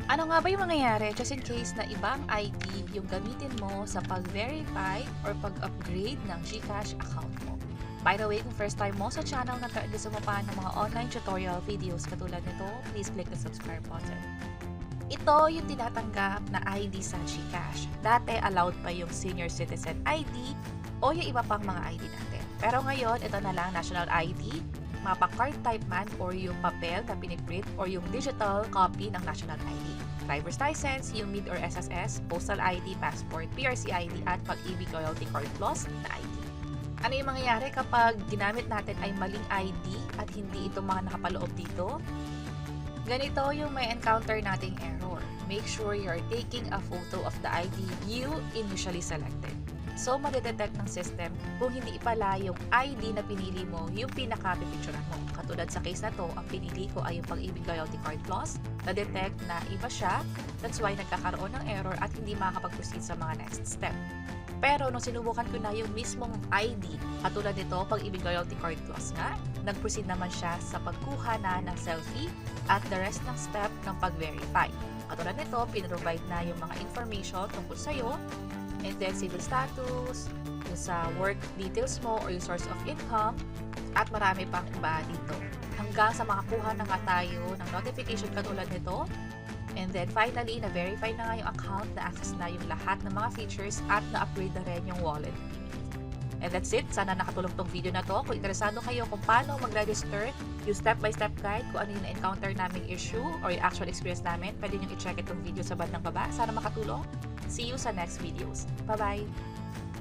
Ano nga ba yung mangyayari just in case na ibang ID yung gamitin mo sa pag-verify or pag-upgrade ng GCash account mo? By the way, kung first time mo sa channel na gusto mo pa ng mga online tutorial videos katulad nito, please click the subscribe button. Ito yung tinatanggap na ID sa GCash. Dati allowed pa yung senior citizen ID o yung iba pang mga ID natin. Pero ngayon, ito na lang national ID, mapa-card type man or yung papel na piniprint or yung digital copy ng national ID. Driver's license, yung MID or SSS, postal ID, passport, PRC ID at Pag-ibig Loyalty Card Plus na ID. Ano yung mangyayari kapag ginamit natin ay maling ID at hindi ito mga nakapaloob dito? Ganito yung may encounter nating error. Make sure you're taking a photo of the ID you initially selected. So, madedetect ng system kung hindi pala yung ID na pinili mo yung pinaka-pipicturean mo. Katulad sa case na to, ang pinili ko ay yung Pag-ibig Loyalty Card Plus. Na-detect na iba siya. That's why nagkakaroon ng error at hindi makakapag-proceed sa mga next step. Pero nung sinubukan ko na yung mismong ID, katulad nito, Pag-ibig Loyalty Card Plus nga, nag-proceed naman siya sa pagkuha na ng selfie at the rest ng step ng pag-verify. Katulad nito, pinrovide na yung mga information tungkol sa'yo, and then civil status, yung sa work details mo or yung source of income, at marami pang iba dito. Hanggang sa makakuha na nga tayo ng notification katulad nito, and then finally, na-verify na nga yung account, na-access na yung lahat ng mga features, at na-upgrade na rin yung wallet. And that's it. Sana nakatulong tong video na to. Kung interesado kayo kung paano mag-register, yung step-by-step guide, kung ano yung na-encounter naming issue or yung actual experience namin, pwede nyo i-check itong video sa bandang baba. Sana makatulong. See you sa next videos. Bye-bye!